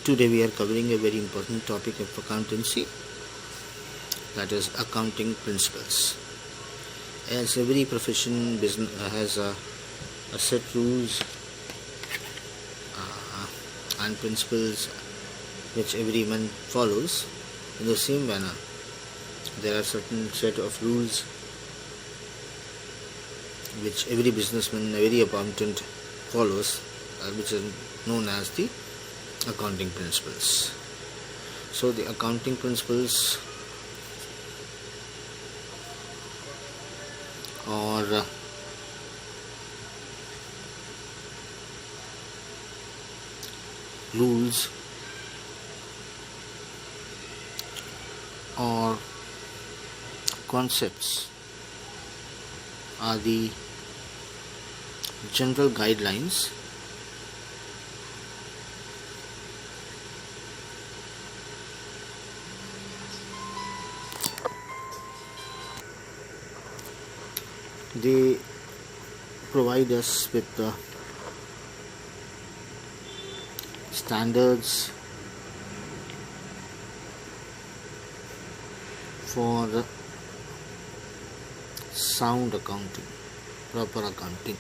Today we are covering a very important topic of accountancy, that is accounting principles. As every profession business has a set rules and principles which everyone follows, in the same manner there are certain set of rules which every businessman, every accountant follows, which is known as the accounting principles. So the accounting principles or rules or concepts are the general guidelines they provide us with the standards for sound accounting, proper accounting.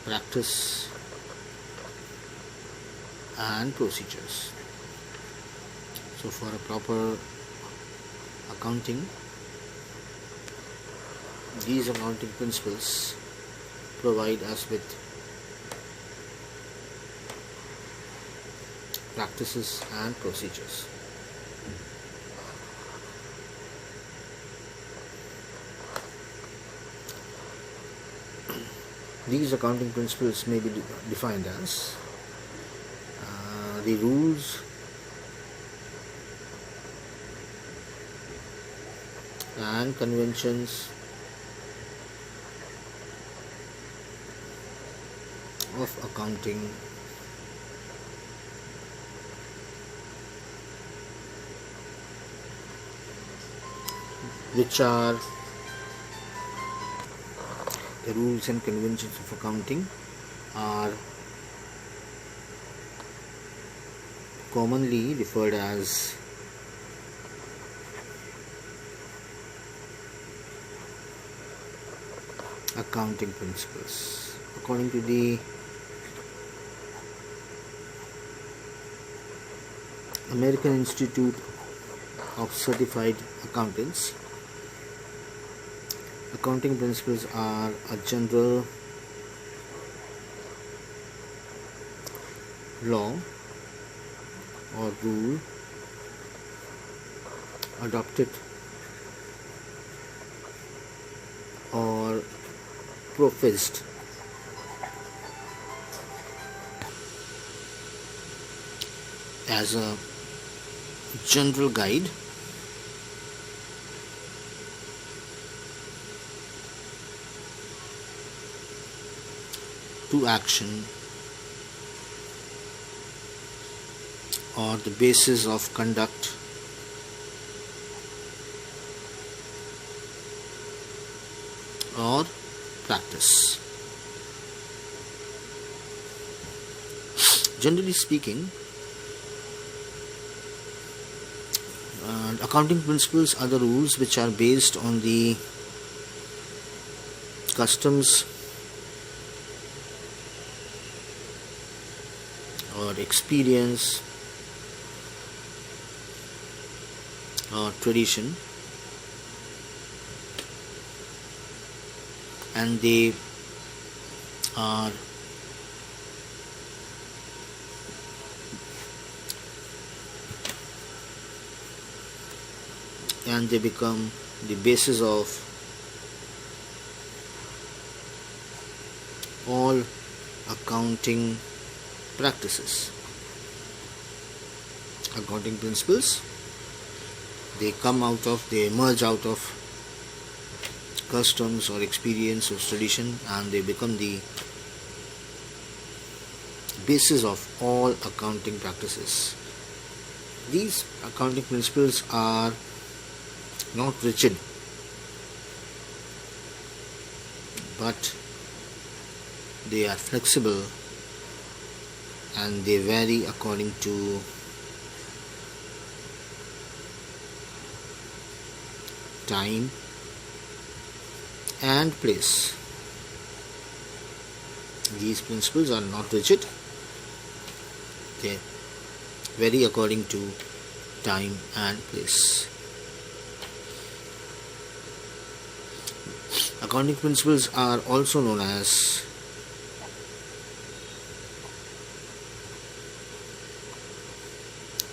Practice and procedures. So for a proper accounting, these accounting principles provide us with practices and procedures. These accounting principles may be defined as the rules and conventions of accounting which are the rules and conventions of accounting are commonly referred as accounting principles. According to the American Institute of Certified Accountants, accounting principles are a general law or rule adopted or professed as a general guide to action or the basis of conduct or practice. Generally speaking, accounting principles are the rules which are based on the customs or experience or tradition, and they are they become the basis of all accounting practices. Accounting principles, they emerge out of customs or experience or tradition, and they become the basis of all accounting practices. These accounting principles are not rigid, but they are flexible, and they vary according to time and place. These principles are not rigid, they vary according to time and place. Accounting principles are also known as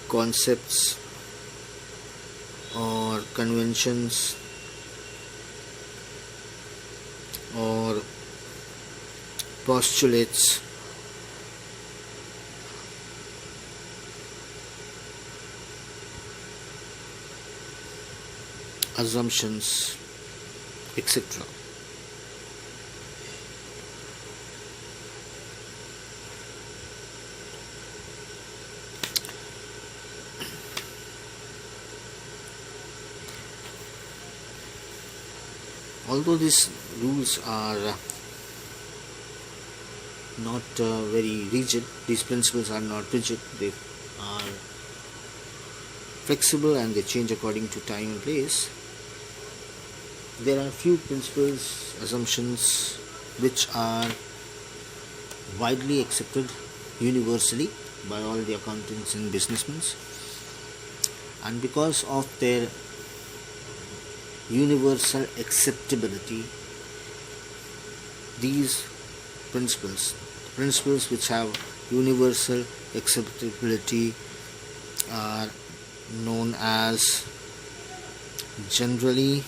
concepts or conventions or postulates, assumptions, etc. Although these rules are not very rigid, these principles are not rigid, they are flexible and they change according to time and place. There are few principles, assumptions which are widely accepted universally by all the accountants and businessmen, and because of their universal acceptability, these principles which have universal acceptability are known as generally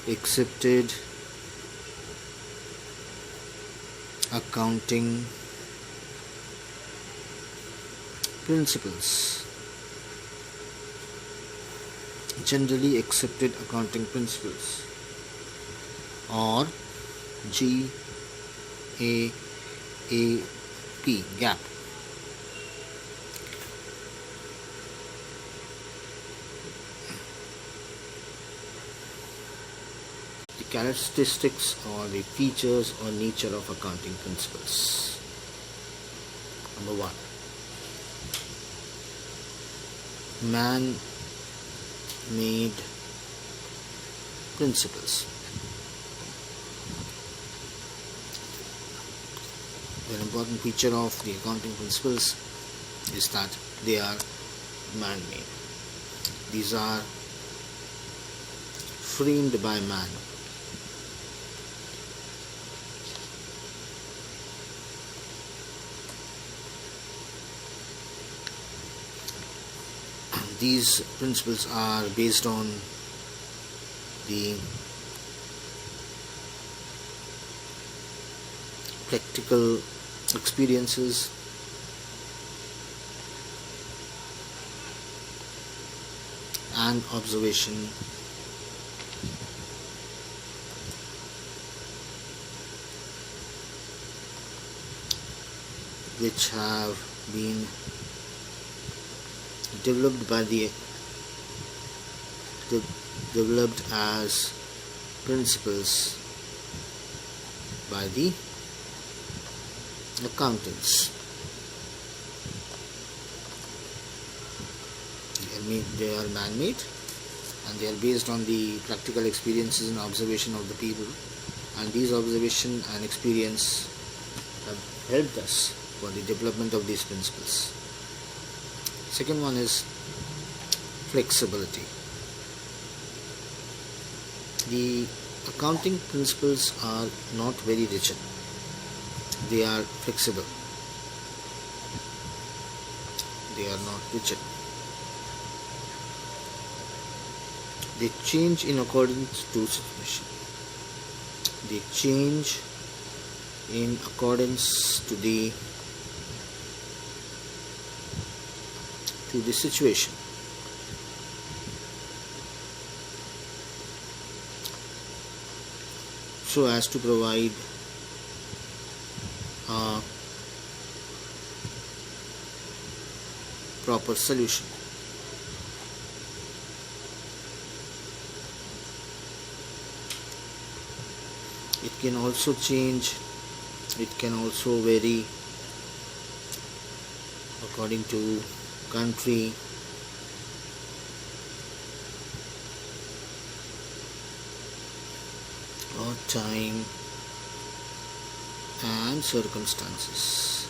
accepted accounting principles. Generally accepted accounting principles, or GAAP, GAAP. The characteristics or the features or nature of accounting principles. Number 1, man-made principles. An important feature of the accounting principles is that they are man-made. These are framed by man. These principles are based on the practical experiences and observation which have been developed as principles by the accountants. They are man-made and they are based on the practical experiences and observation of the people, and these observation and experience have helped us for the development of these principles. Second one is flexibility. The accounting principles are not very rigid. They are flexible. They are not rigid. They change in accordance to situation. They change in accordance to the situation. So as to provide a proper solution. It can also change It can also vary according to country, or time and circumstances.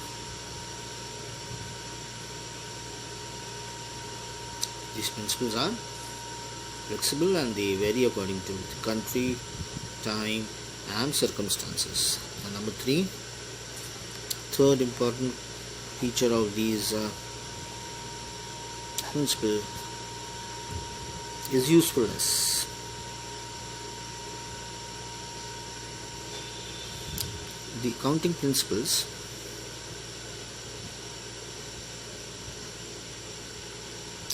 These principles are flexible and they vary according to the country, time and circumstances. And number 3, third important feature of these principles is usefulness. The accounting principles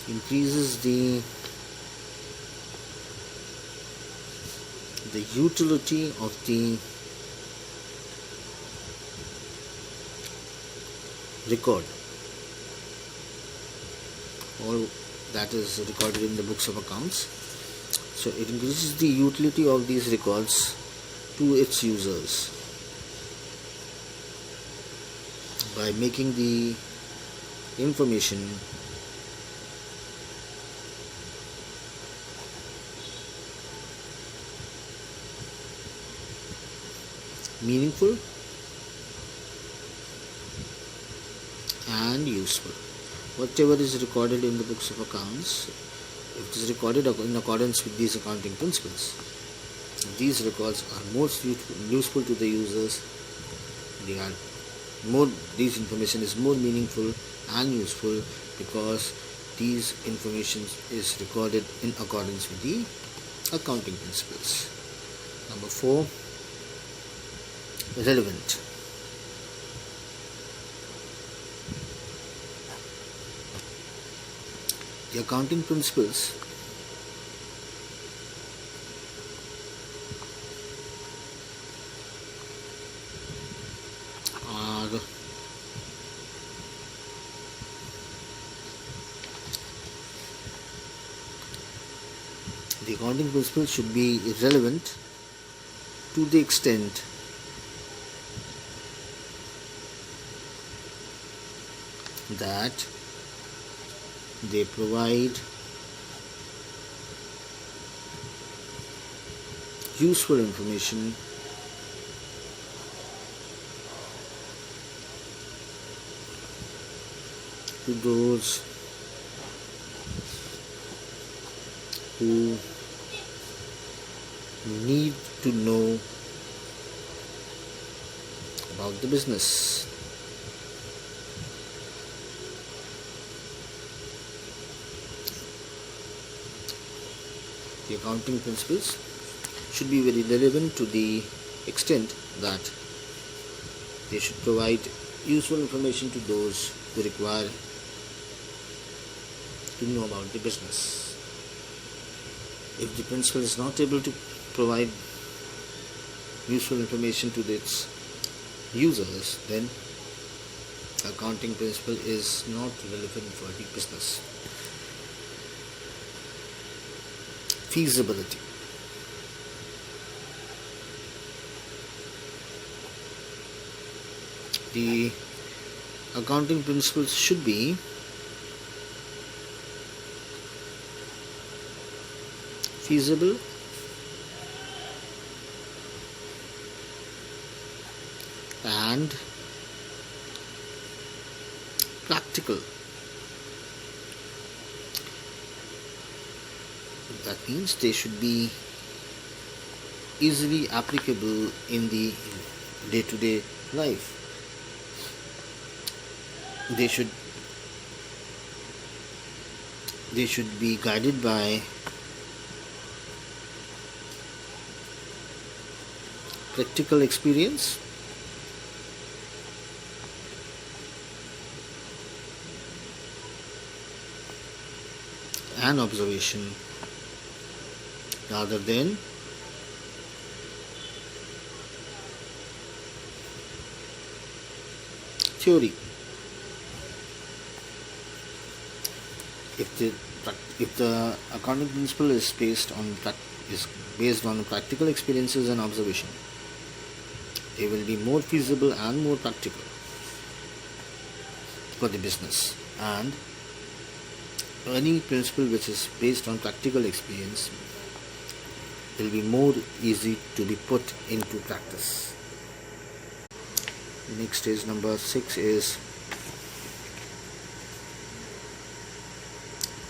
increases the utility of the record, all that is recorded in the books of accounts. So it increases the utility of these records to its users by making the information meaningful and useful. Whatever is recorded in the books of accounts, if it is recorded in accordance with these accounting principles, these records are most useful to the users. These information is more meaningful and useful because these information is recorded in accordance with the accounting principles. Number 4, relevant. The accounting principles are should be relevant to the extent that they provide useful information to those who need to know about the business. The accounting principles should be very relevant to the extent that they should provide useful information to those who require to know about the business. If the principal is not able to provide useful information to its users, then accounting principle is not relevant for the business. Feasibility. The accounting principles should be feasible and practical. That means they should be easily applicable in the day-to-day life. They should be guided by practical experience and observation rather than theory. If the accounting principle is based on practical experiences and observation, They will be more feasible and more practical for the business. And any principle which is based on practical experience will be more easy to be put into practice. Next is number 6 is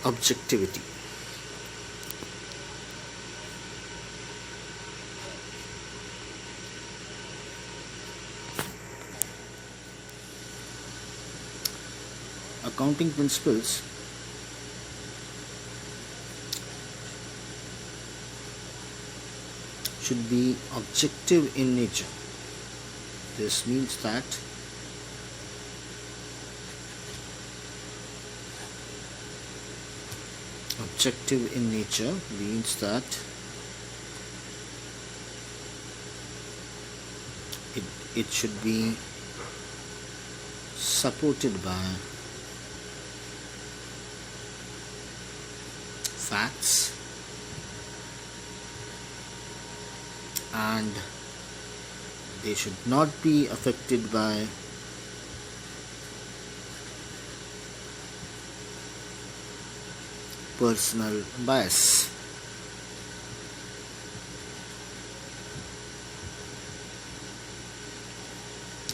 objectivity. Accounting principles should be objective in nature. This means that objective in nature means that it should be supported by facts and they should not be affected by personal bias.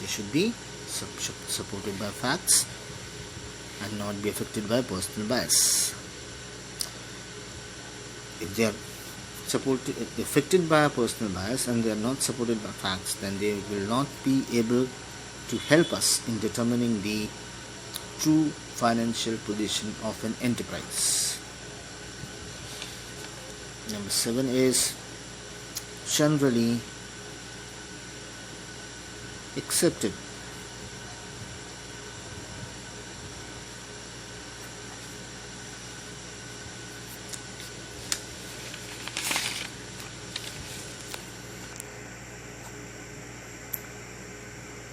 They should be supported by facts and not be affected by personal bias. If they are affected by a personal bias and they are not supported by facts, then they will not be able to help us in determining the true financial position of an enterprise. Number 7 is generally accepted.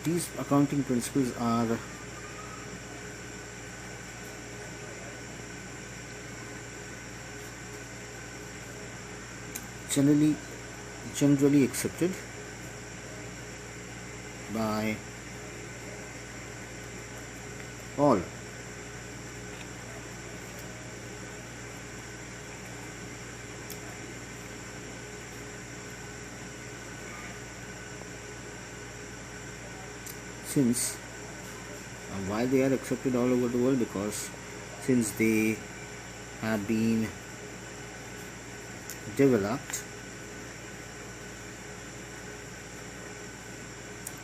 These accounting principles are generally accepted by all. Since why they are accepted all over the world, because since they have been developed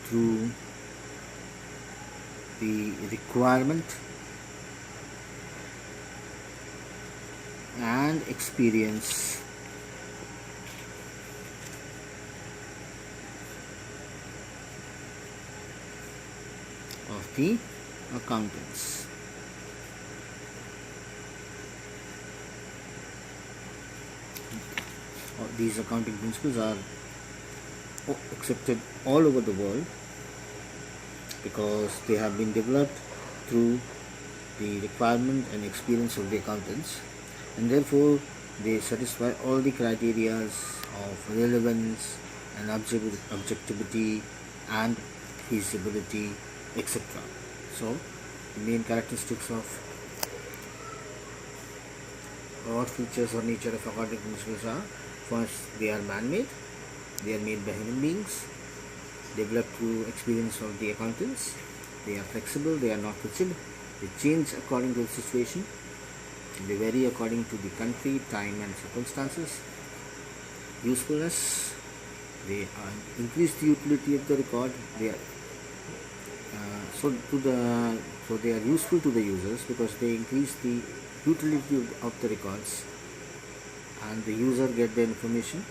through the requirement and experience of the accountants. These accounting principles are accepted all over the world because they have been developed through the requirement and experience of the accountants, and therefore they satisfy all the criteria of relevance and objectivity and feasibility, etc. So the main characteristics of or features or nature of accounting principles are: first, they are man-made, they are made by human beings, developed through experience of the accountants, they are flexible, they are not rigid, they change according to the situation, they vary according to the country, time and circumstances. Usefulness, they increase the utility of the record, they are so they are useful to the users because they increase the utility of the records, and the user get the information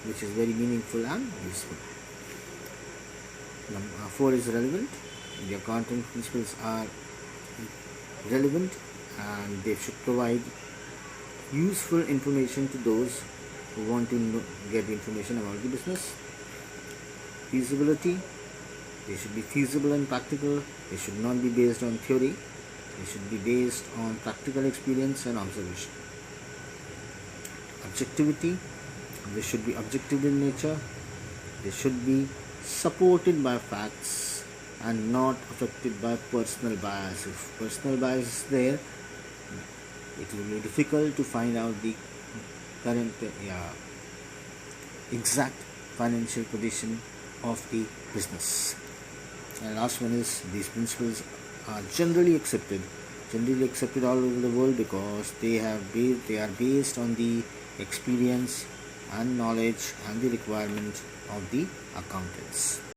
which is very meaningful and useful. Number 4 is relevant. The accounting principles are relevant and they should provide useful information to those who want to get information about the business. Feasibility, they should be feasible and practical. They should not be based on theory. They should be based on practical experience and observation. Objectivity, they should be objective in nature. They should be supported by facts and not affected by personal bias. If personal bias is there, it will be difficult to find out the current exact financial position of the business. And last one is, these principles are generally accepted all over the world because they are based on the experience and knowledge and the requirement of the accountants.